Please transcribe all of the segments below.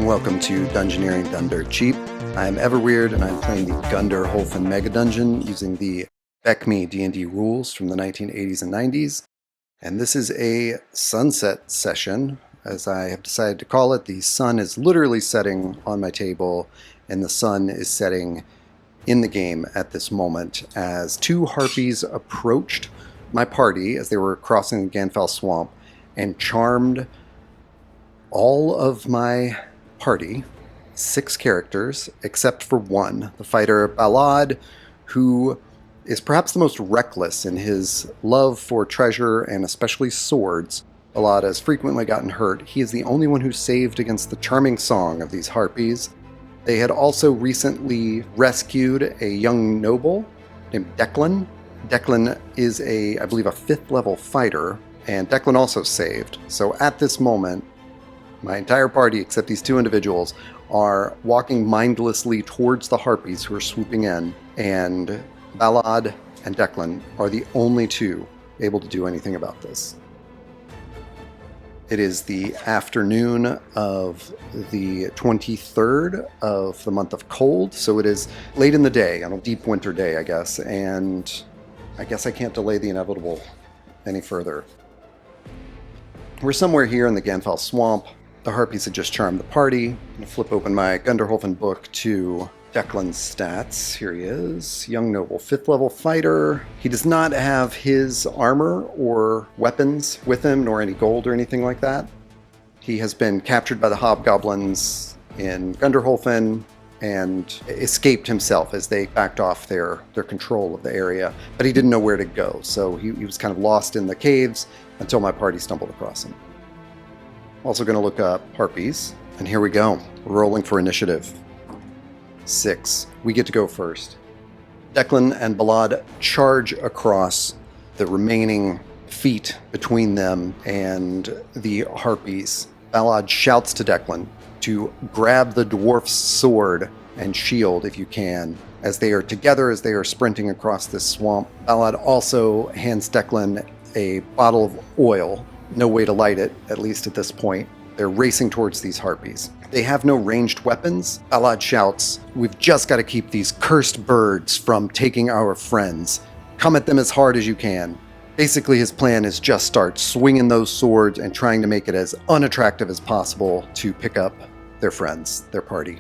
welcome to Dungeoneering Done Dirt Cheap. I'm Everweird, and I'm playing the Gunderholfen Mega Dungeon using the BECME D&D rules from the 1980s and 90s. And this is a sunset session, as I have decided to call it. The sun is literally setting on my table, and the sun is setting in the game at this moment as two harpies approached my party as they were crossing the Ganfell Swamp and charmed all of my party, 6 characters, except for one, the fighter Ballad, who is perhaps the most reckless in his love for treasure and especially swords. Ballad has frequently gotten hurt. He is the only one who saved against the charming song of these harpies. They had also recently rescued a young noble named Declan. Declan is I believe, a 5th level fighter, and Declan also saved. So at this moment, my entire party, except these 2 individuals, are walking mindlessly towards the harpies who are swooping in, and Ballad and Declan are the only 2 able to do anything about this. It is the afternoon of the 23rd of the month of Cold, so it is late in the day, on a deep winter day, I guess, and I guess I can't delay the inevitable any further. We're somewhere here in the Ganfell Swamp. The harpies had just charmed the party. I'm going to flip open my Gunderholfen book to Declan's stats. Here he is. Young noble, 5th level fighter. He does not have his armor or weapons with him, nor any gold or anything like that. He has been captured by the hobgoblins in Gunderholfen and escaped himself as they backed off their control of the area. But he didn't know where to go, so he was kind of lost in the caves until my party stumbled across him. Also going to look up harpies, and here we go. We're rolling for initiative. 6. We get to go first. Declan and Ballad charge across the remaining feet between them and the harpies. Ballad shouts to Declan to grab the dwarf's sword and shield if you can, as they are together, as they are sprinting across this swamp. Ballad also hands Declan a bottle of oil. No way to light it, at least at this point. They're racing towards these harpies. They have no ranged weapons. Ballad shouts, "We've just got to keep these cursed birds from taking our friends. Come at them as hard as you can." Basically, his plan is just start swinging those swords and trying to make it as unattractive as possible to pick up their friends, their party.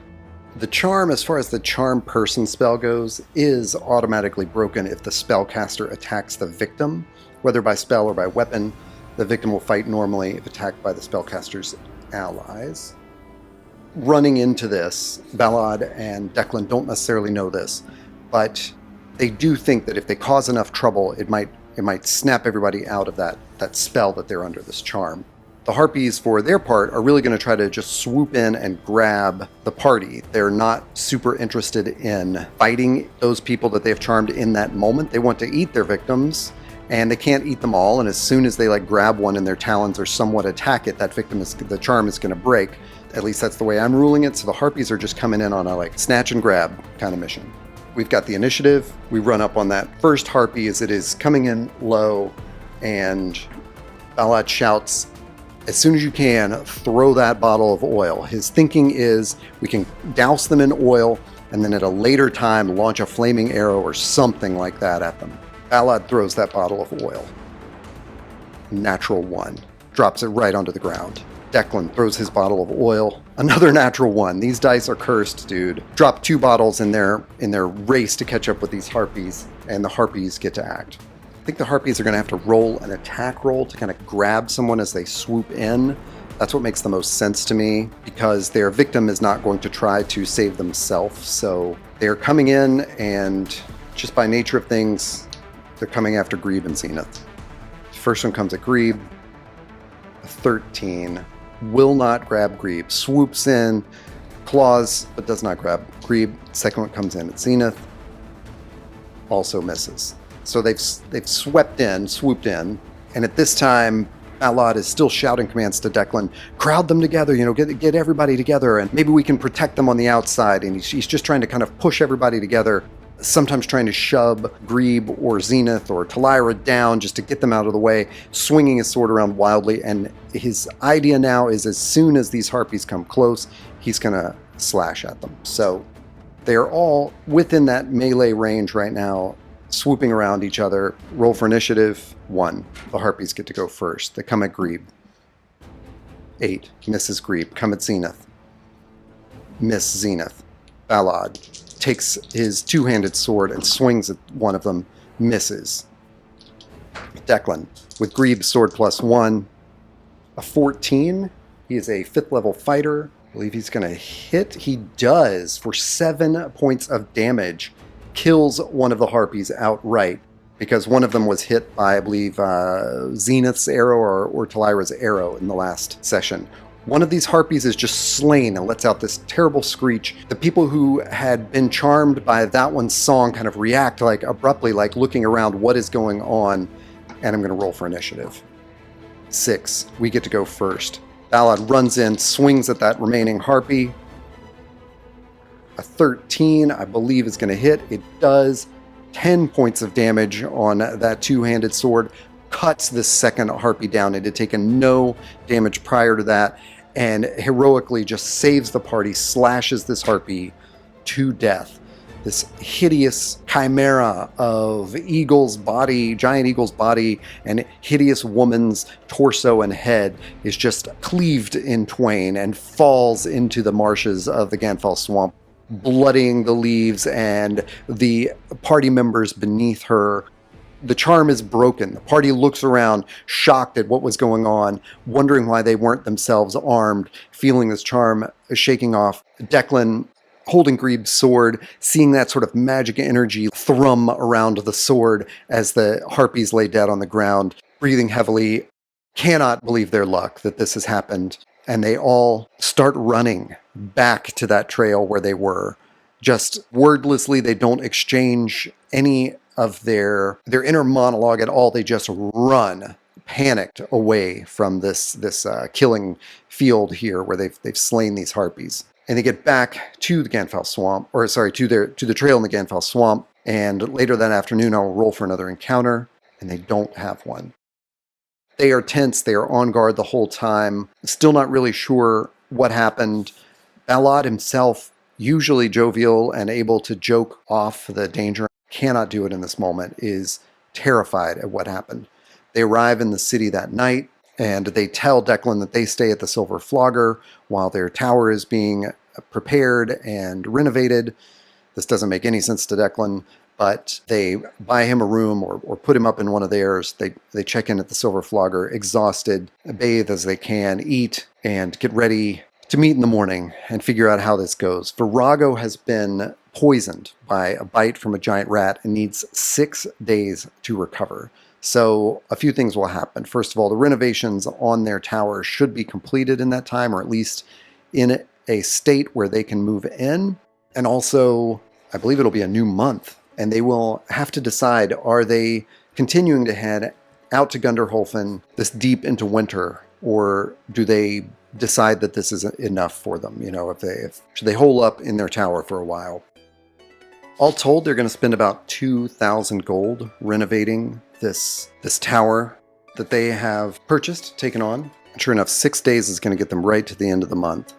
The charm, as far as the charm person spell goes, is automatically broken if the spellcaster attacks the victim, whether by spell or by weapon. The victim will fight normally if attacked by the spellcaster's allies. Running into this, Ballad and Declan don't necessarily know this, but they do think that if they cause enough trouble, it might snap everybody out of that spell that they're under, this charm. The harpies, for their part, are really going to try to just swoop in and grab the party. They're not super interested in fighting those people that they've charmed in that moment. They want to eat their victims, and they can't eat them all, and as soon as they grab one in their talons or somewhat attack it, the charm is going to break. At least that's the way I'm ruling it, so the harpies are just coming in on a snatch and grab kind of mission. We've got the initiative. We run up on that first harpy as it is coming in low, and Ballad shouts, "As soon as you can, throw that bottle of oil." His thinking is we can douse them in oil and then at a later time launch a flaming arrow or something like that at them. Ballad throws that bottle of oil. Natural 1. Drops it right onto the ground. Declan throws his bottle of oil. Another natural 1. These dice are cursed, dude. Drop 2 bottles in their race to catch up with these harpies, and the harpies get to act. I think the harpies are going to have to roll an attack roll to kind of grab someone as they swoop in. That's what makes the most sense to me, because their victim is not going to try to save themselves. So they're coming in, and just by nature of things, they're coming after Grebe and Zenith. First one comes at Grebe. 13. Will not grab Grebe. Swoops in, claws, but does not grab Grebe. Second one comes in at Zenith. Also misses. So they've swooped in, and at this time, Ballad is still shouting commands to Declan. Crowd them together, get everybody together, and maybe we can protect them on the outside. And he's just trying to kind of push everybody together sometimes trying to shove Grebe or Zenith or Talira down just to get them out of the way, swinging his sword around wildly. And his idea now is as soon as these harpies come close, he's going to slash at them. So they are all within that melee range right now, swooping around each other. Roll for initiative. 1. The harpies get to go first. They come at Grebe. 8. Misses Grebe. Come at Zenith. Miss Zenith. Ballad takes his two-handed sword and swings at one of them. Misses. Declan, with Grebe's sword +1, a 14. He is a 5th level fighter. I believe he's going to hit. He does for 7 points of damage. Kills one of the harpies outright because one of them was hit by, I believe, Zenith's arrow or Talira's arrow in the last session. One of these harpies is just slain and lets out this terrible screech. The people who had been charmed by that one's song kind of react like abruptly, like looking around, what is going on? And I'm going to roll for initiative. 6. We get to go first. Ballad runs in, swings at that remaining harpy. A 13, I believe, is going to hit. It does. 10 points of damage on that two-handed sword. Cuts this second harpy down. It had taken no damage prior to that, and heroically just saves the party, slashes this harpy to death. This hideous chimera of eagle's body, giant eagle's body, and hideous woman's torso and head is just cleaved in twain and falls into the marshes of the Ganfall Swamp, bloodying the leaves and the party members beneath her. The charm is broken. The party looks around, shocked at what was going on, wondering why they weren't themselves armed, feeling this charm shaking off. Declan, holding Grebe's sword, seeing that sort of magic energy thrum around the sword as the harpies lay dead on the ground, breathing heavily, cannot believe their luck that this has happened. And they all start running back to that trail where they were. Just wordlessly, they don't exchange any of their inner monologue at all. They just run, panicked, away from this killing field here where they've slain these harpies. And they get back to the Ganfall Swamp, or sorry, to the trail in the Ganfall Swamp. And later that afternoon, I'll roll for another encounter, and they don't have one. They are tense. They are on guard the whole time. Still not really sure what happened. Ballad himself, usually jovial and able to joke off the danger, cannot do it in this moment, is terrified at what happened. They arrive in the city that night, and they tell Declan that they stay at the Silver Flogger while their tower is being prepared and renovated. This doesn't make any sense to Declan, but they buy him a room or put him up in one of theirs. They check in at the Silver Flogger, exhausted, bathe as they can, eat, and get ready to meet in the morning and figure out how this goes. Virago has been poisoned by a bite from a giant rat and needs 6 days to recover. So a few things will happen. First of all, the renovations on their tower should be completed in that time, or at least in a state where they can move in. And also, I believe it'll be a new month, and they will have to decide, are they continuing to head out to Gunderholfen this deep into winter, or do they decide that this is enough for them? You know, should they hole up in their tower for a while? All told, they're going to spend about 2,000 gold renovating this tower that they have purchased, taken on. And sure enough, 6 days is going to get them right to the end of the month.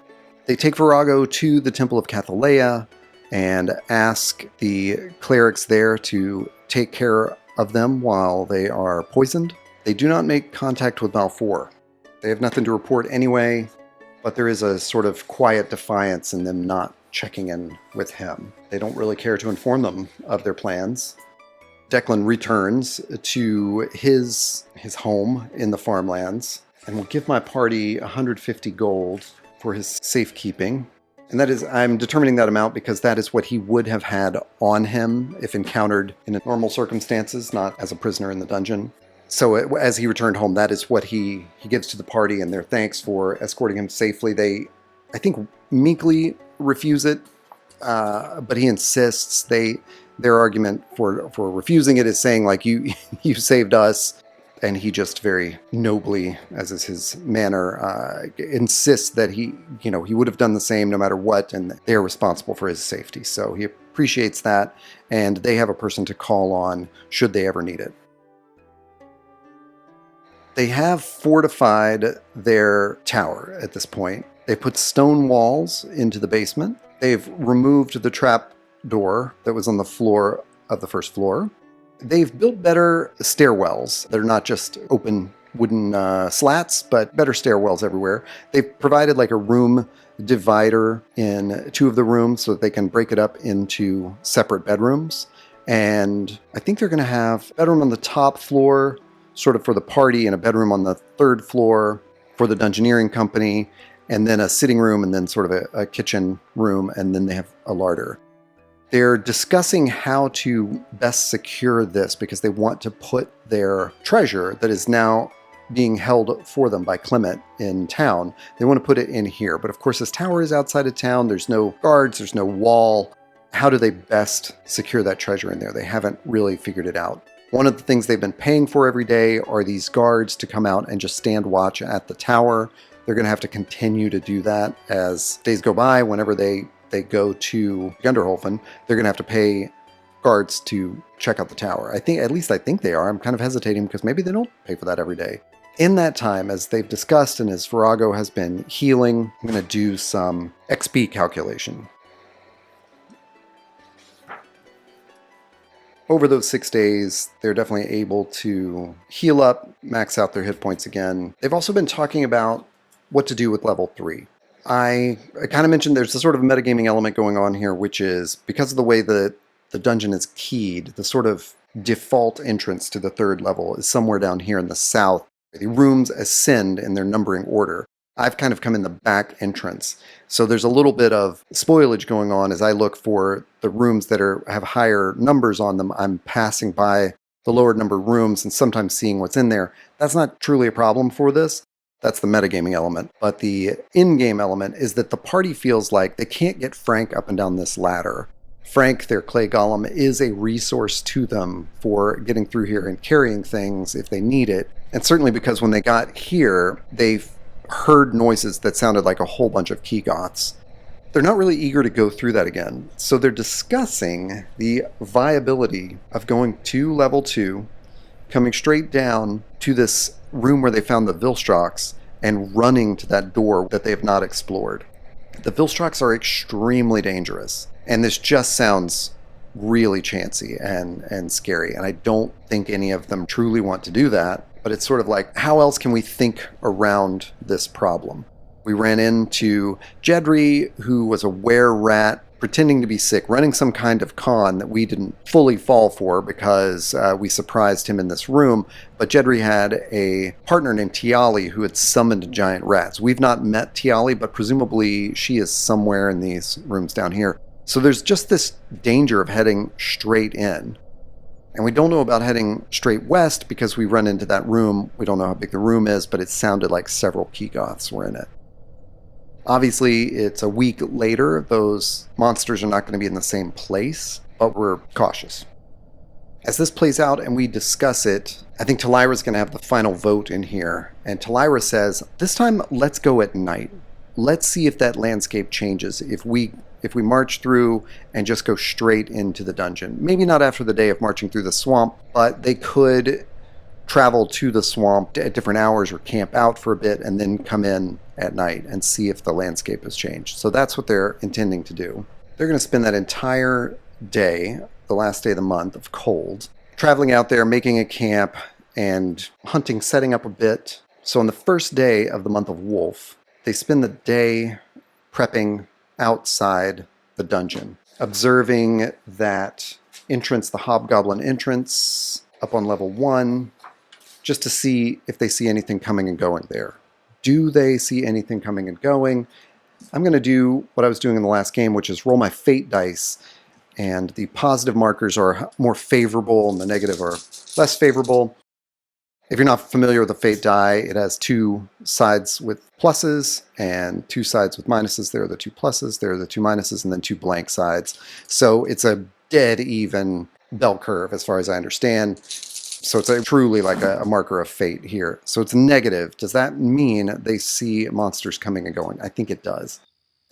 They take Virago to the Temple of Cathalea and ask the clerics there to take care of them while they are poisoned. They do not make contact with Balfour. They have nothing to report anyway, but there is a sort of quiet defiance in them not checking in with him. They don't really care to inform them of their plans. Declan returns to his home in the farmlands and will give my party 150 gold for his safekeeping. And that is, I'm determining that amount because that is what he would have had on him if encountered in normal circumstances, not as a prisoner in the dungeon. So as he returned home, that is what he gives to the party and their thanks for escorting him safely. They, I think, meekly refuse it, but he insists. Their argument for refusing it is saying, like, you saved us, and he just very nobly, as is his manner, insists that he would have done the same no matter what, and they're responsible for his safety. So he appreciates that, and they have a person to call on should they ever need it. They have fortified their tower at this point. They put stone walls into the basement. They've removed the trap door that was on the floor of the first floor. They've built better stairwells. They're not just open wooden slats, but better stairwells everywhere. They've provided like a room divider in two of the rooms so that they can break it up into separate bedrooms. And I think they're going to have a bedroom on the top floor, sort of for the party, and a bedroom on the third floor for the dungeoneering company, and then a sitting room, and then sort of a kitchen room, and then they have a larder. They're discussing how to best secure this because they want to put their treasure that is now being held for them by Clement in town. They want to put it in here. But of course, this tower is outside of town. There's no guards. There's no wall. How do they best secure that treasure in there? They haven't really figured it out. One of the things they've been paying for every day are these guards to come out and just stand watch at the tower. They're going to have to continue to do that as days go by. Whenever they go to Gunderholfen, they're going to have to pay guards to check out the tower. I think they are. I'm kind of hesitating because maybe they don't pay for that every day. In that time, as they've discussed and as Virago has been healing, I'm going to do some XP calculation. Over those 6 days, they're definitely able to heal up, max out their hit points again. They've also been talking about what to do with level 3. I kind of mentioned there's a sort of metagaming element going on here, which is because of the way the dungeon is keyed, the sort of default entrance to the third level is somewhere down here in the south. The rooms ascend in their numbering order. I've kind of come in the back entrance. So there's a little bit of spoilage going on as I look for the rooms that have higher numbers on them. I'm passing by the lower number rooms and sometimes seeing what's in there. That's not truly a problem for this. That's the metagaming element. But the in-game element is that the party feels like they can't get Frank up and down this ladder. Frank, their clay golem, is a resource to them for getting through here and carrying things if they need it. And certainly because when they got here, they've heard noises that sounded like a whole bunch of Keygoths. They're not really eager to go through that again. So they're discussing the viability of going to level 2, coming straight down to this room where they found the Vilstrox, and running to that door that they have not explored. The Vilstrox are extremely dangerous, and this just sounds really chancy and scary, and I don't think any of them truly want to do that, but it's sort of like, how else can we think around this problem? We ran into Jedri, who was a were-rat, pretending to be sick, running some kind of con that we didn't fully fall for because we surprised him in this room. But Jedri had a partner named Tiali who had summoned giant rats. We've not met Tiali, but presumably she is somewhere in these rooms down here. So there's just this danger of heading straight in. And we don't know about heading straight west because we run into that room. We don't know how big the room is, but it sounded like several Keygoths were in it. Obviously, it's a week later. Those monsters are not going to be in the same place, but we're cautious. As this plays out and we discuss it, I think Talira's going to have the final vote in here. And Talira says, this time, let's go at night. Let's see if that landscape changes. If we march through and just go straight into the dungeon. Maybe not after the day of marching through the swamp, but they could travel to the swamp at different hours or camp out for a bit and then come in at night and see if the landscape has changed. So that's what they're intending to do. They're going to spend that entire day, the last day of the month of cold, traveling out there, making a camp and hunting, setting up a bit. So on the first day of the month of Wolf, they spend the day prepping outside the dungeon, observing that entrance, the hobgoblin entrance up on level 1, just to see if they see anything coming and going there. Do they see anything coming and going? I'm going to do what I was doing in the last game, which is roll my fate dice, and the positive markers are more favorable and the negative are less favorable. If you're not familiar with the fate die, it has 2 sides with pluses and 2 sides with minuses. There are the 2 pluses, there are the 2 minuses, and then 2 blank sides. So it's a dead even bell curve as far as I understand. So it's truly like a marker of fate here. So it's negative. Does that mean they see monsters coming and going? I think it does.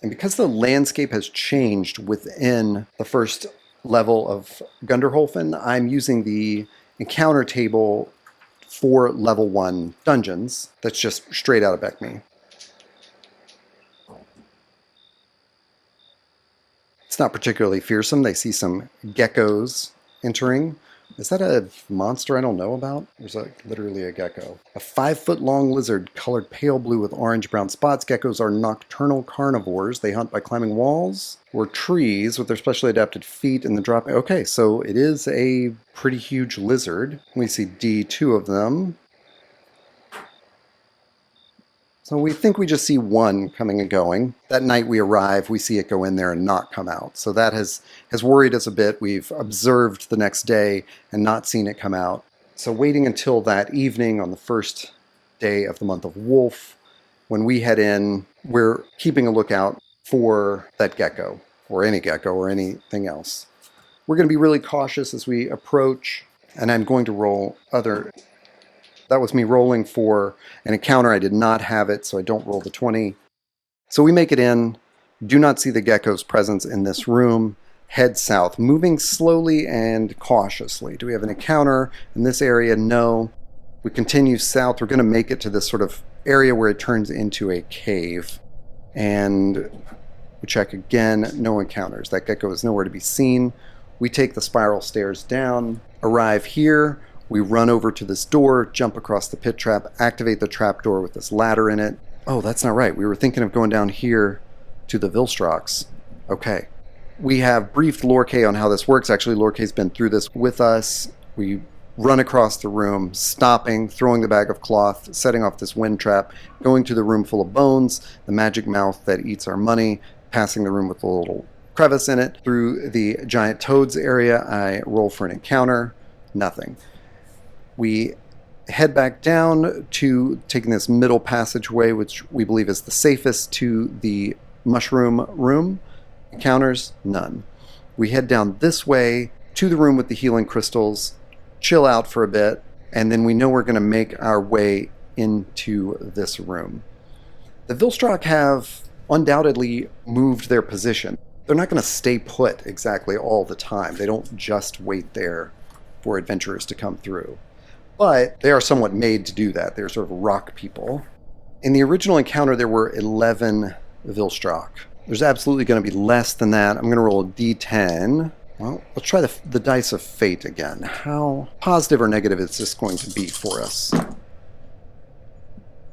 And because the landscape has changed within the first level of Gunderholfen, I'm using the encounter table for level 1 dungeons. That's just straight out of Beckme. It's not particularly fearsome. They see some geckos entering. Is that a monster I don't know about? Or is that literally a gecko? A 5-foot-long lizard colored pale blue with orange-brown spots. Geckos are nocturnal carnivores. They hunt by climbing walls or trees with their specially adapted feet and the drop. Okay, so it is a pretty huge lizard. We see two of them. So we think we just see one coming and going. That night we arrive, we see it go in there and not come out. So that has worried us a bit. We've observed the next day and not seen it come out. So waiting until that evening on the first day of the month of Wolf, when we head in, we're keeping a lookout for that gecko, or any gecko, or anything else. We're going to be really cautious as we approach, and I'm going to roll other... That was me rolling for an encounter. I did not have it, so I don't roll the 20. So we make it in, do not see the gecko's presence in this room, head south, moving slowly and cautiously. Do we have an encounter in this area? No. We continue south. We're going to make it to this sort of area where it turns into a cave. And we check again, no encounters. That gecko is nowhere to be seen. We take the spiral stairs down, arrive here. We run over to this door, jump across the pit trap, activate the trap door with this ladder in it. Oh, that's not right. We were thinking of going down here to the Vilstrox. Okay. We have briefed Lorkay on how this works. Actually, Lorkay's been through this with us. We run across the room, stopping, throwing the bag of cloth, setting off this wind trap, going to the room full of bones, the magic mouth that eats our money, passing the room with a little crevice in it. Through the giant toads area, I roll for an encounter. Nothing. We head back down to taking this middle passageway, which we believe is the safest, to the mushroom room. Encounters, none. We head down this way to the room with the healing crystals, chill out for a bit, and then we know we're going to make our way into this room. The Vilstrock have undoubtedly moved their position. They're not going to stay put exactly all the time. They don't just wait there for adventurers to come through. But they are somewhat made to do that. They're sort of rock people. In the original encounter, there were 11 Vilstrock. There's absolutely going to be less than that. I'm going to roll a d10. Well, let's try the dice of fate again. How positive or negative is this going to be for us? I'm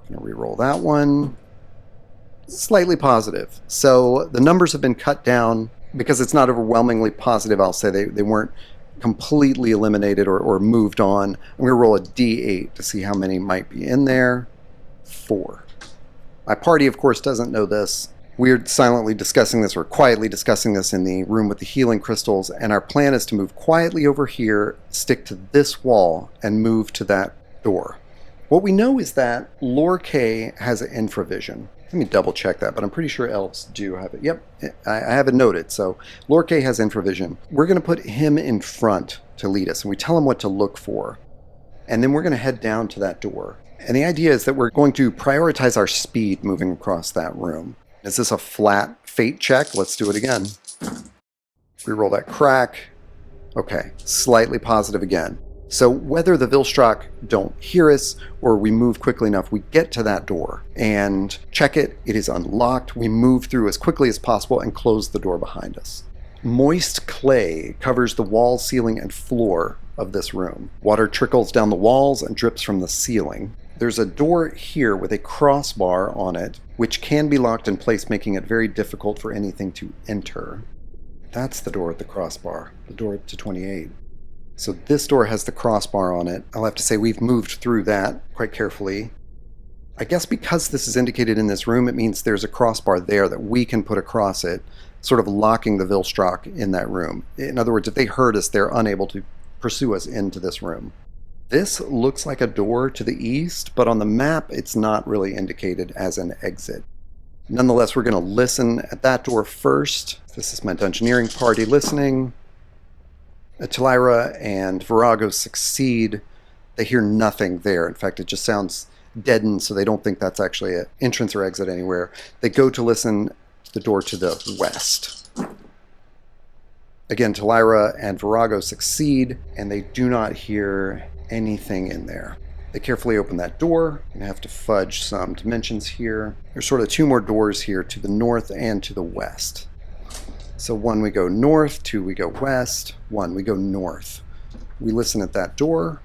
going to re-roll that one. Slightly positive. So the numbers have been cut down. Because it's not overwhelmingly positive, I'll say they weren't completely eliminated or moved on. I'm going to roll a d8 to see how many might be in there. 4. My party, of course, doesn't know this. We're silently discussing this, or quietly discussing this in the room with the healing crystals, and our plan is to move quietly over here, stick to this wall, and move to that door. What we know is that Lorkay has infravision. Let me double check that, but I'm pretty sure elves do have it. Yep, I have it noted. So Lorkay has infravision. We're going to put him in front to lead us, and we tell him what to look for. And then we're going to head down to that door. And the idea is that we're going to prioritize our speed moving across that room. Is this a flat fate check? Let's do it again. Reroll that crack. Okay, slightly positive again. So whether the Vilstrock don't hear us or we move quickly enough, we get to that door and check it. It is unlocked. We move through as quickly as possible and close the door behind us. Moist clay covers the wall, ceiling, and floor of this room. Water trickles down the walls and drips from the ceiling. There's a door here with a crossbar on it, which can be locked in place, making it very difficult for anything to enter. That's the door with the crossbar, the door to 28. So this door has the crossbar on it. I'll have to say we've moved through that quite carefully. I guess because this is indicated in this room, it means there's a crossbar there that we can put across it, sort of locking the Vilstrock in that room. In other words, if they heard us, they're unable to pursue us into this room. This looks like a door to the east, but on the map, it's not really indicated as an exit. Nonetheless, we're going to listen at that door first. This is my dungeoneering party listening. Talira and Virago succeed. They hear nothing there. In fact, it just sounds deadened, so they don't think that's actually an entrance or exit anywhere. They go to listen to the door to the west. Again, Talira and Virago succeed, and they do not hear anything in there. They carefully open that door. I'm going to have to fudge some dimensions here. There's sort of 2 more doors here to the north and to the west. So 1, we go north. 2, we go west. 1, we go north. We listen at that door.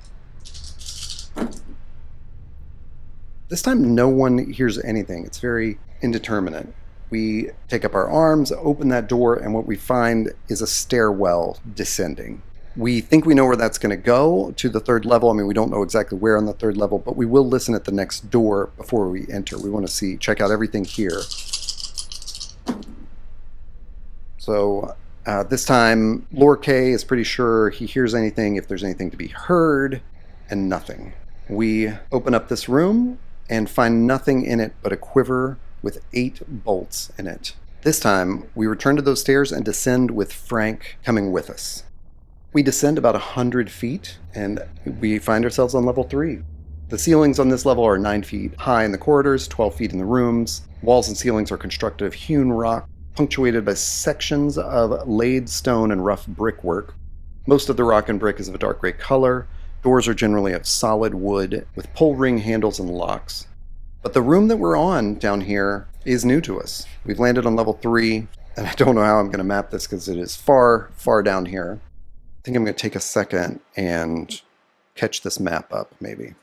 This time no one hears anything. It's very indeterminate. We take up our arms, open that door, and what we find is a stairwell descending. We think we know where that's going to go, to the 3rd level. I mean, we don't know exactly where on the 3rd level, but we will listen at the next door before we enter. We want to check out everything here. So this time, Lorkay is pretty sure he hears anything, if there's anything to be heard, and nothing. We open up this room and find nothing in it but a quiver with 8 bolts in it. This time, we return to those stairs and descend with Frank coming with us. We descend about 100 feet, and we find ourselves on level 3. The ceilings on this level are 9 feet high in the corridors, 12 feet in the rooms. Walls and ceilings are constructed of hewn rock, punctuated by sections of laid stone and rough brickwork. Most of the rock and brick is of a dark gray color. Doors are generally of solid wood with pull ring handles and locks. But the room that we're on down here is new to us. We've landed on level 3, and I don't know how I'm going to map this because it is far, far down here. I think I'm going to take a second and catch this map up, maybe.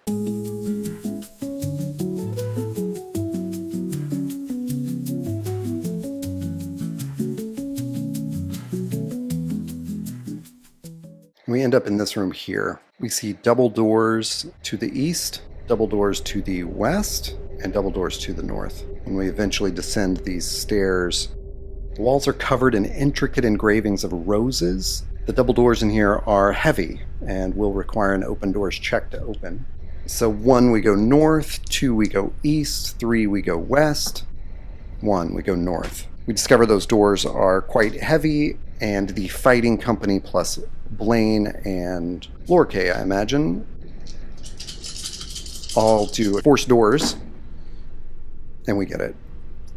We end up in this room here. We see double doors to the east, double doors to the west, and double doors to the north. When we eventually descend these stairs, the walls are covered in intricate engravings of roses. The double doors in here are heavy and will require an open doors check to open. So 1, we go north. 2, we go east. 3, we go west. 1, we go north. We discover those doors are quite heavy, and the fighting company plus Blaine and Lorkay, I imagine, all do force doors, and we get it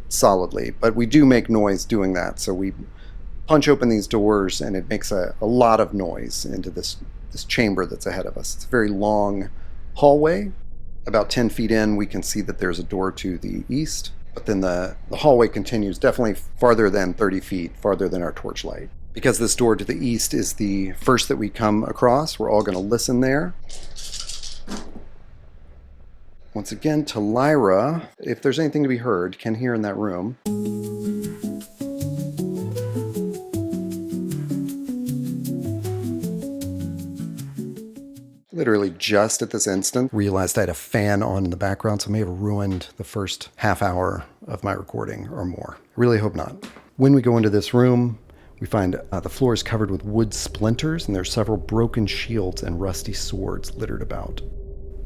solidly. But we do make noise doing that, so we punch open these doors, and it makes a lot of noise into this chamber that's ahead of us. It's a very long hallway. About 10 feet in, we can see that there's a door to the east, but then the hallway continues definitely farther than 30 feet, farther than our torchlight. Because this door to the east is the first that we come across, we're all going to listen there. Once again, Talira, if there's anything to be heard, can hear in that room. Literally just at this instant, realized I had a fan on in the background, so I may have ruined the first half hour of my recording or more. I really hope not. When we go into this room, we find the floor is covered with wood splinters, and there's several broken shields and rusty swords littered about.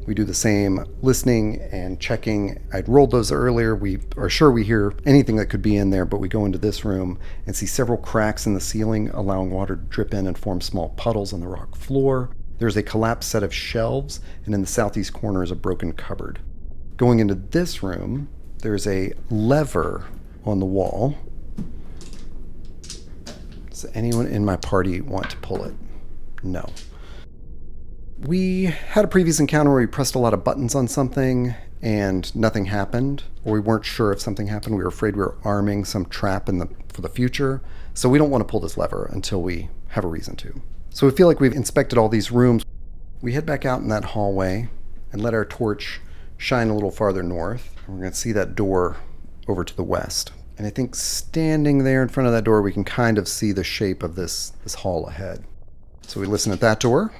We do the same listening and checking. I'd rolled those earlier. We are sure we hear anything that could be in there, but we go into this room and see several cracks in the ceiling, allowing water to drip in and form small puddles on the rock floor. There's a collapsed set of shelves, and in the southeast corner is a broken cupboard. Going into this room, there's a lever on the wall. Does anyone in my party want to pull it? No. We had a previous encounter where we pressed a lot of buttons on something and nothing happened, or we weren't sure if something happened. We were afraid we were arming some trap for the future, so we don't want to pull this lever until we have a reason to. So we feel like we've inspected all these rooms. We head back out in that hallway and let our torch shine a little farther north. And we're going to see that door over to the west. And I think standing there in front of that door, we can kind of see the shape of this hall ahead. So we listen at that door.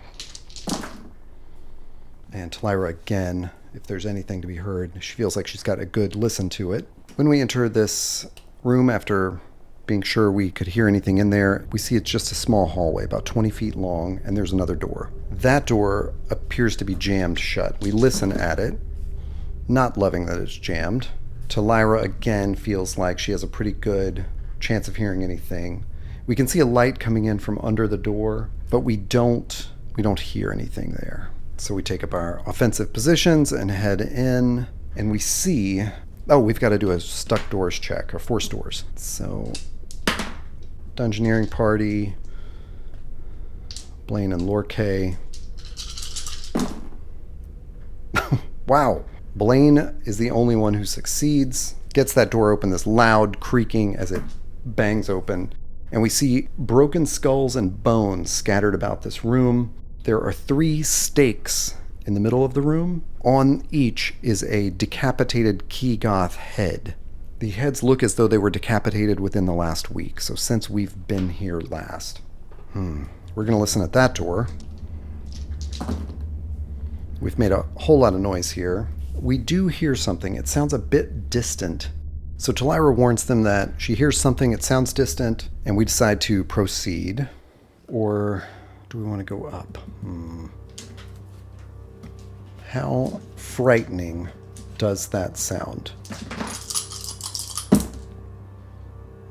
And Talira again, if there's anything to be heard, she feels like she's got a good listen to it. When we enter this room, after being sure we could hear anything in there, we see it's just a small hallway, about 20 feet long, and there's another door. That door appears to be jammed shut. We listen at it, not loving that it's jammed. Talira again feels like she has a pretty good chance of hearing anything. We can see a light coming in from under the door, but we don't hear anything there. So we take up our offensive positions and head in, and we see, we've got to do a stuck doors check, or force doors. So Dungeoneering party, Blaine and Lorkay. Wow. Blaine is the only one who succeeds, gets that door open, this loud creaking as it bangs open. And we see broken skulls and bones scattered about this room. There are 3 stakes in the middle of the room. On each is a decapitated Key-Goth head. The heads look as though they were decapitated within the last week, so since we've been here last. We're going to listen at that door. We've made a whole lot of noise here. We do hear something. It sounds a bit distant. So Talira warns them that she hears something, it sounds distant, and we decide to proceed. Or do we want to go up? How frightening does that sound?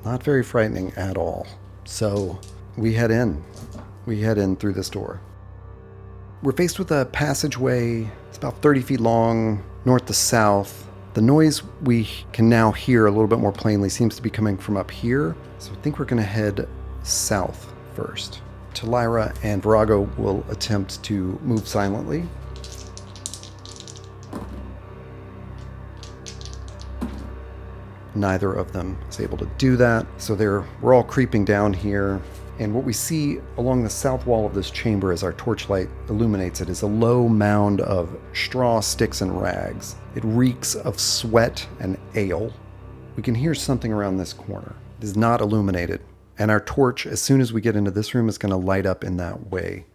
Not very frightening at all. So we head in. We head in through this door. We're faced with a passageway. It's about 30 feet long, north to south. The noise we can now hear a little bit more plainly seems to be coming from up here. So I think we're going to head south first. Talira and Virago will attempt to move silently. Neither of them is able to do that. So we're all creeping down here. And what we see along the south wall of this chamber as our torchlight illuminates it is a low mound of straw, sticks, and rags. It reeks of sweat and ale. We can hear something around this corner. It is not illuminated. And our torch, as soon as we get into this room, is going to light up in that way.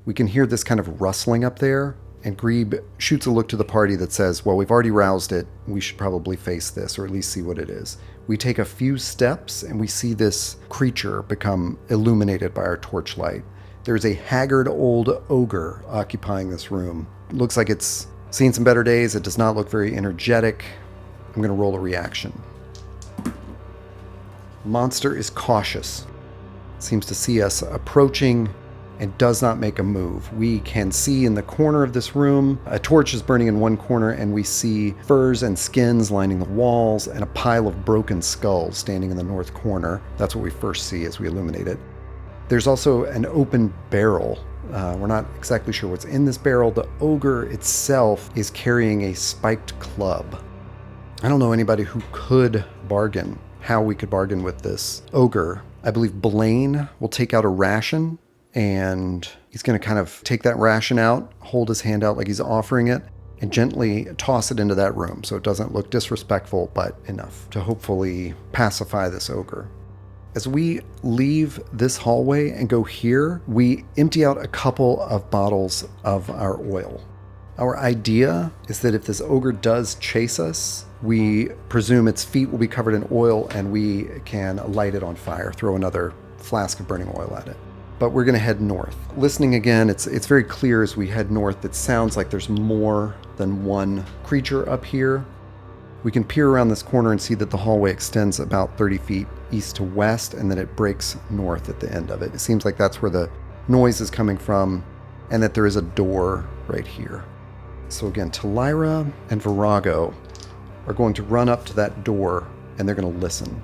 We can hear this kind of rustling up there. And Grebe shoots a look to the party that says, well, we've already roused it. We should probably face this, or at least see what it is. We take a few steps, and we see this creature become illuminated by our torchlight. There's a haggard old ogre occupying this room. It looks like it's seen some better days. It does not look very energetic. I'm going to roll a reaction. Monster is cautious. Seems to see us approaching and does not make a move. We can see in the corner of this room, a torch is burning in one corner, and we see furs and skins lining the walls and a pile of broken skulls standing in the north corner. That's what we first see as we illuminate it. There's also an open barrel. We're not exactly sure what's in this barrel. The ogre itself is carrying a spiked club. I don't know anybody who could bargain, how we could bargain with this ogre. I believe Blaine will take out a ration, and he's going to kind of take that ration out, hold his hand out like he's offering it, and gently toss it into that room so it doesn't look disrespectful, but enough to hopefully pacify this ogre. As we leave this hallway and go here, we empty out a couple of bottles of our oil. Our idea is that if this ogre does chase us, we presume its feet will be covered in oil and we can light it on fire, throw another flask of burning oil at it. But we're going to head north. Listening again, it's very clear as we head north. It sounds like there's more than one creature up here. We can peer around this corner and see that the hallway extends about 30 feet east to west, and then it breaks north at the end of it. It seems like that's where the noise is coming from, and that there is a door right here. So again, Talira and Virago are going to run up to that door, and they're going to listen.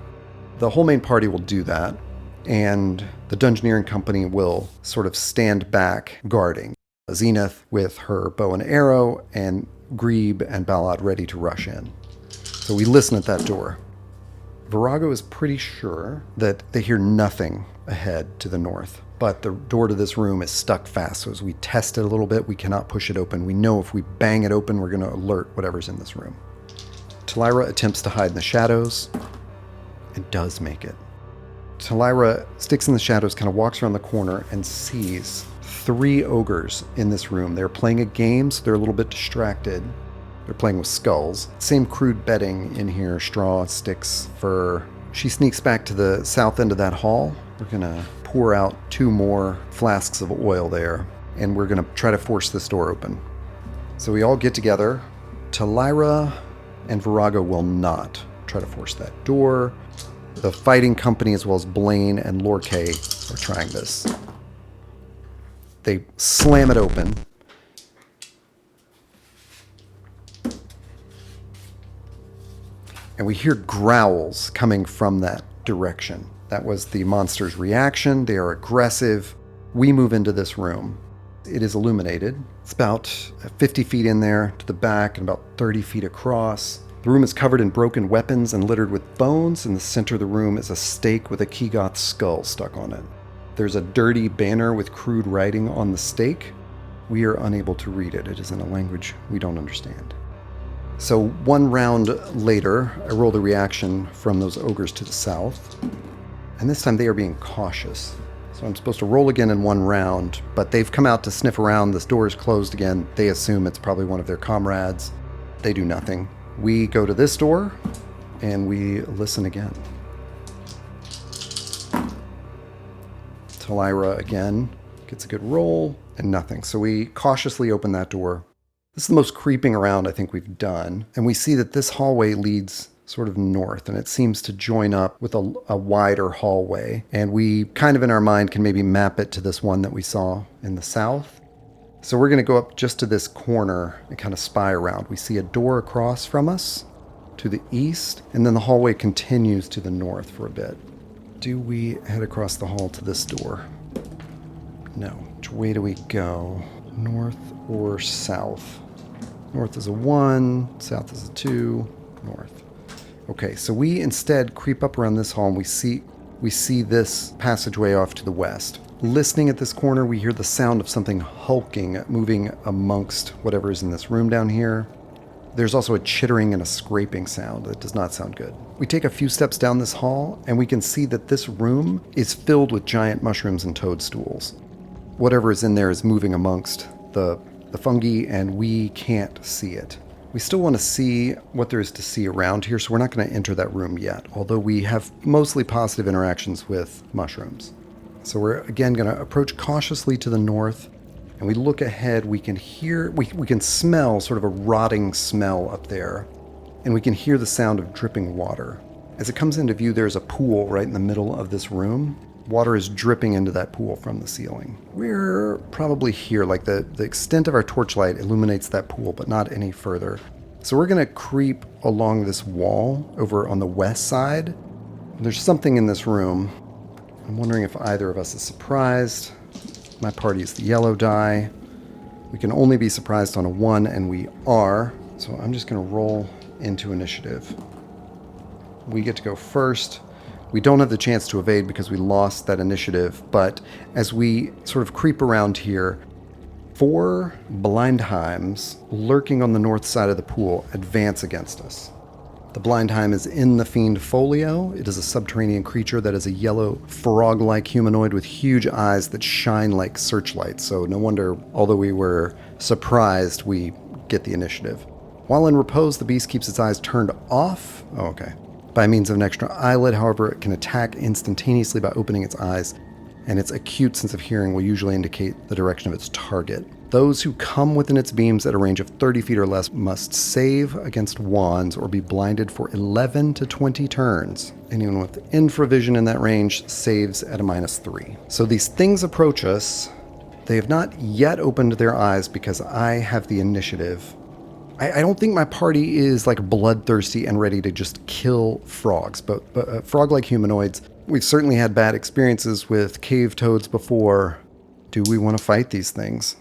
The whole main party will do that, and the Dungeoneering Company will sort of stand back guarding. Zenith with her bow and arrow, and Grebe and Ballad ready to rush in. So we listen at that door. Virago is pretty sure that they hear nothing ahead to the north, but the door to this room is stuck fast, so as we test it a little bit, we cannot push it open. We know if we bang it open, we're going to alert whatever's in this room. Talira attempts to hide in the shadows and does make it. Talira sticks in the shadows, kind of walks around the corner, and sees 3 ogres in this room. They're playing a game, so they're a little bit distracted. They're playing with skulls. Same crude bedding in here, straw, sticks, fur. She sneaks back to the south end of that hall. We're going to pour out 2 more flasks of oil there, and we're going to try to force this door open. So we all get together. Talira and Virago will not try to force that door. The fighting company, as well as Blaine and Lorkay, are trying this. They slam it open. And we hear growls coming from that direction. That was the monster's reaction. They are aggressive. We move into this room. It is illuminated. It's about 50 feet in there to the back and about 30 feet across. The room is covered in broken weapons and littered with bones. In the center of the room is a stake with a Kegoth skull stuck on it. There's a dirty banner with crude writing on the stake. We are unable to read it. It is in a language we don't understand. So 1 round later, I roll the reaction from those ogres to the south. And this time they are being cautious. So I'm supposed to roll again in 1 round, but they've come out to sniff around. This door is closed again. They assume it's probably one of their comrades. They do nothing. We go to this door, and we listen again. Talira again gets a good roll, and nothing. So we cautiously open that door. This is the most creeping around I think we've done. And we see that this hallway leads sort of north, and it seems to join up with a wider hallway. And we kind of in our mind can maybe map it to this one that we saw in the south. So we're going to go up just to this corner and kind of spy around. We see a door across from us to the east, and then the hallway continues to the north for a bit. Do we head across the hall to this door? No. Which way do we go? North or south? North is a 1, south is a 2, north. Okay, so we instead creep up around this hall and we see this passageway off to the west. Listening at this corner, we hear the sound of something hulking, moving amongst whatever is in this room down here. There's also a chittering and a scraping sound that does not sound good. We take a few steps down this hall, and we can see that this room is filled with giant mushrooms and toadstools. Whatever is in there is moving amongst the fungi, and we can't see it. We still want to see what there is to see around here, so we're not going to enter that room yet, although we have mostly positive interactions with mushrooms. So we're again going to approach cautiously to the north, and we look ahead. We can smell sort of a rotting smell up there, and we can hear the sound of dripping water. As it comes into view, there's a pool right in the middle of this room. Water is dripping into that pool from the ceiling. We're probably here, like the extent of our torchlight illuminates that pool, but not any further. So we're going to creep along this wall over on the west side. There's something in this room. I'm wondering if either of us is surprised. My party is the yellow die. We can only be surprised on a 1, and we are. So I'm just going to roll into initiative. We get to go first. We don't have the chance to evade because we lost that initiative, but as we sort of creep around here, 4 Blindheims lurking on the north side of the pool advance against us. The Blindheim is in the Fiend Folio. It is a subterranean creature that is a yellow frog-like humanoid with huge eyes that shine like searchlights, so no wonder, although we were surprised, we get the initiative. While in repose, the beast keeps its eyes turned off. Oh, okay. By means of an extra eyelid, however, it can attack instantaneously by opening its eyes, and its acute sense of hearing will usually indicate the direction of its target. Those who come within its beams at a range of 30 feet or less must save against wands or be blinded for 11 to 20 turns. Anyone with infravision in that range saves at a -3. So these things approach us. They have not yet opened their eyes because I have the initiative. I don't think my party is like bloodthirsty and ready to just kill frogs, but frog-like humanoids. We've certainly had bad experiences with cave toads before. Do we want to fight these things?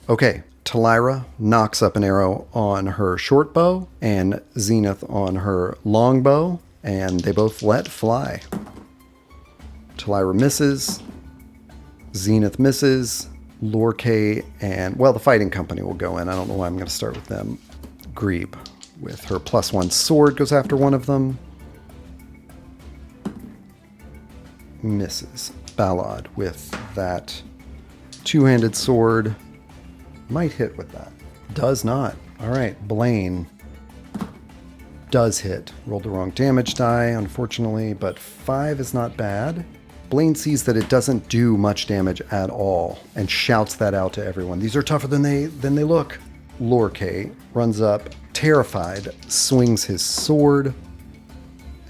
Okay, Talira knocks up an arrow on her short bow and Zenith on her long bow, and they both let fly. Talira misses, Zenith misses, Lorkay and, well, the fighting company will go in. I don't know why I'm going to start with them. Grebe, with her +1 sword, goes after one of them. Misses. Ballad, with that 2-handed sword, might hit with that. Does not. All right, Blaine does hit. Rolled the wrong damage die, unfortunately, but 5 is not bad. Blaine sees that it doesn't do much damage at all and shouts that out to everyone. These are tougher than they look. Lorkay runs up, terrified, swings his sword,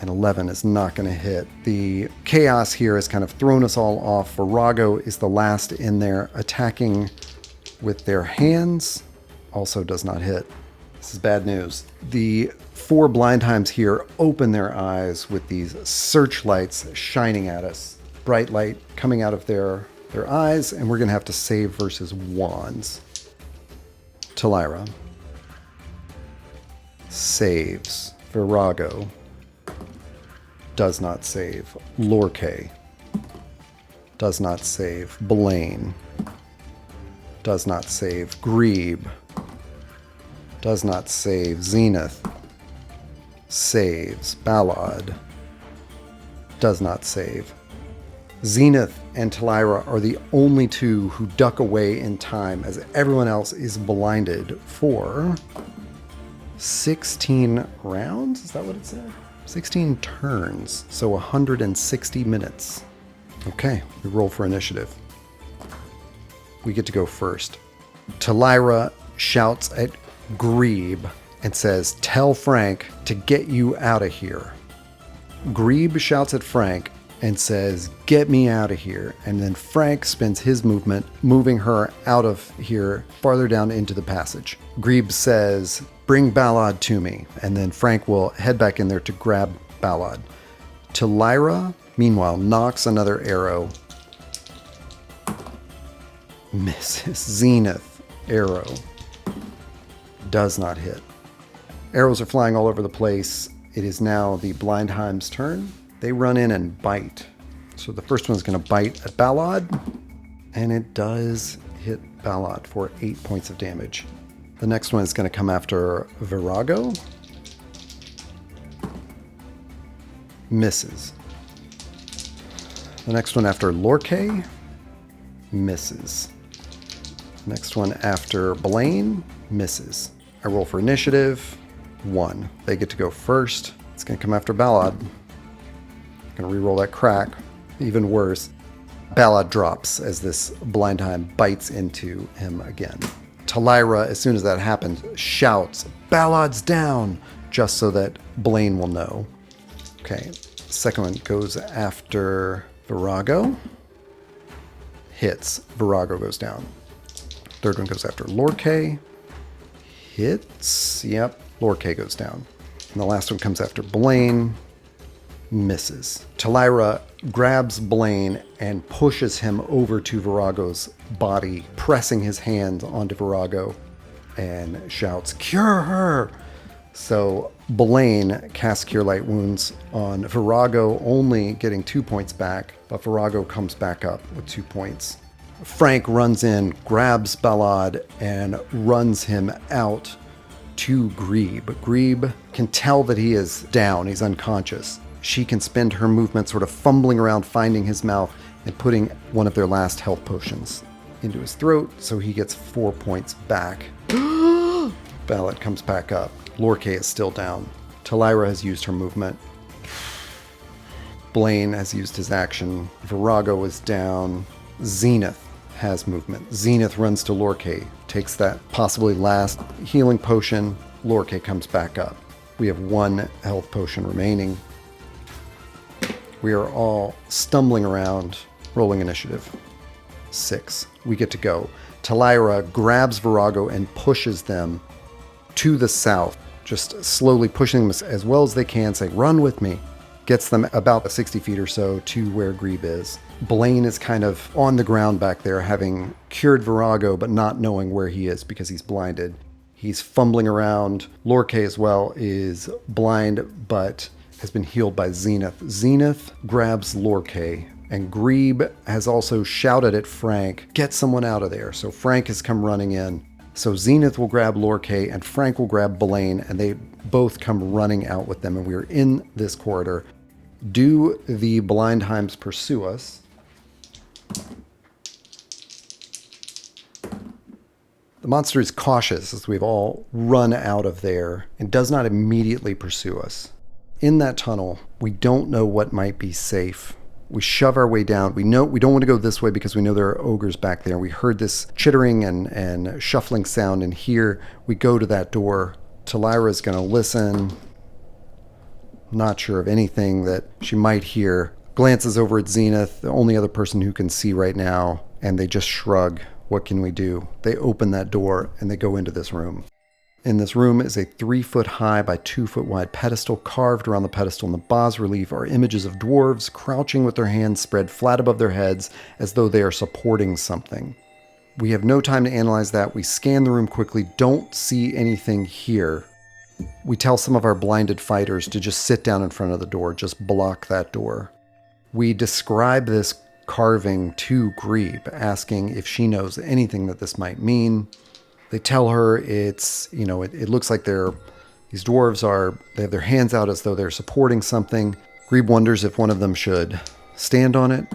and 11 is not going to hit. The chaos here has kind of thrown us all off. Virago is the last in there, attacking with their hands. Also does not hit. This is bad news. The 4 Blindheims here open their eyes with these searchlights shining at us. Bright light coming out of their eyes, and we're going to have to save versus wands. Talira. saves. Virago does not save. Lorque does not save. Blaine does not save. Grebe does not save. Zenith saves. Ballad does not save. Zenith and Talira are the only two who duck away in time, as everyone else is blinded for 16 rounds? Is that what it said? 16 turns, so 160 minutes. Okay, we roll for initiative. We get to go first. Talira shouts at Grebe and says, "Tell Frank to get you out of here." Grebe shouts at Frank and says, "Get me out of here." And then Frank spends his movement moving her out of here farther down into the passage. Grebe says, "Bring Ballad to me." And then Frank will head back in there to grab Ballad. Talira, meanwhile, knocks another arrow. Misses. Zenith arrow does not hit. Arrows are flying all over the place. It is now the Blindheim's turn. They run in and bite. So the first one's going to bite at Ballad, and it does hit Ballad for 8 points of damage. The next one is going to come after Virago. Misses. The next one after Lorque. Misses. Next one after Blaine. Misses. I roll for initiative. 1. They get to go first. It's going to come after Ballad. Going to reroll that crack. Even worse. Ballad drops as this Blindheim bites into him again. Talira, as soon as that happens, shouts, "Ballad's down!" just so that Blaine will know. Okay, second one goes after Virago. Hits. Virago goes down. Third one goes after Lorque. Hits. Yep, Lorque goes down. And the last one comes after Blaine. Misses. Talira grabs Blaine and pushes him over to Virago's body, pressing his hand onto Virago, and shouts, "Cure her!" So Blaine casts Cure Light Wounds on Virago, only getting 2 points back, but Virago comes back up with 2 points. Frank runs in, grabs Ballad, and runs him out to Grebe. Grebe can tell that he is down, he's unconscious. She can spend her movement sort of fumbling around, finding his mouth, and putting one of their last health potions into his throat, so he gets 4 points back. Ballad comes back up. Lorque is still down. Talira has used her movement. Blaine has used his action. Virago is down. Zenith has movement. Zenith runs to Lorque, takes that possibly last healing potion. Lorque comes back up. We have 1 health potion remaining. We are all stumbling around, rolling initiative. 6. We get to go. Talira grabs Virago and pushes them to the south, just slowly pushing them as well as they can, saying, "Run with me." Gets them about 60 feet or so to where Grebe is. Blaine is kind of on the ground back there, having cured Virago, but not knowing where he is because he's blinded. He's fumbling around. Lorque as well is blind, but has been healed by Zenith. Zenith grabs Lorque, and Grebe has also shouted at Frank, "Get someone out of there." So Frank has come running in. So Zenith will grab Lorque, and Frank will grab Blaine, and they both come running out with them, and we are in this corridor. Do the Blindheims pursue us? The monster is cautious as we've all run out of there and does not immediately pursue us. In that tunnel, we don't know what might be safe. We shove our way down. We know we don't want to go this way because we know there are ogres back there. We heard this chittering and shuffling sound, and here we go to that door. Talira is going to listen. Not sure of anything that she might hear. Glances over at Zenith, the only other person who can see right now, and they just shrug. What can we do? They open that door and they go into this room. In this room is a 3-foot high by 2-foot wide pedestal. Carved around the pedestal in the bas relief are images of dwarves crouching with their hands spread flat above their heads as though they are supporting something. We have no time to analyze that. We scan the room quickly, don't see anything here. We tell some of our blinded fighters to just sit down in front of the door, just block that door. We describe this carving to Grebe, asking if she knows anything that this might mean. They tell her it's, it looks like these dwarves they have their hands out as though they're supporting something. Grebe wonders if one of them should stand on it.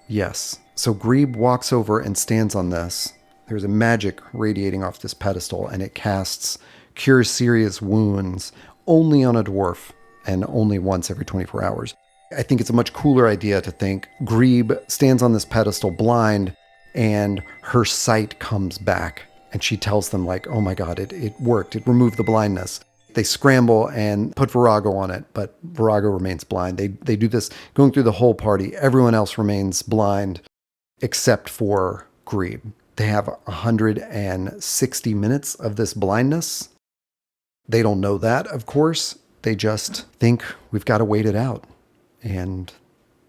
Yes. So Grebe walks over and stands on this. There's a magic radiating off this pedestal, and it casts Cure Serious Wounds only on a dwarf and only once every 24 hours. I think it's a much cooler idea to think Grebe stands on this pedestal blind and her sight comes back and she tells them like, oh my God, it worked. It removed the blindness. They scramble and put Virago on it, but Virago remains blind. They do this going through the whole party. Everyone else remains blind except for Grebe. They have 160 minutes of this blindness. They don't know that, of course. They just think we've got to wait it out. And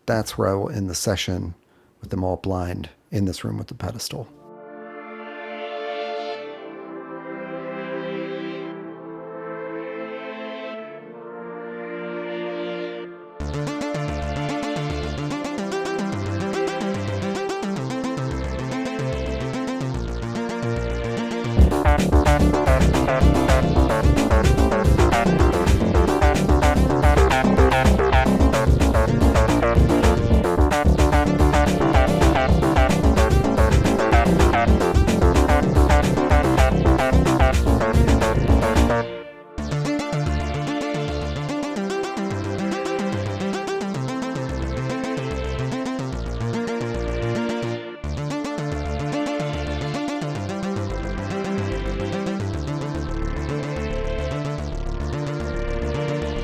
that's where I will end the session with them all blind in this room with the pedestal.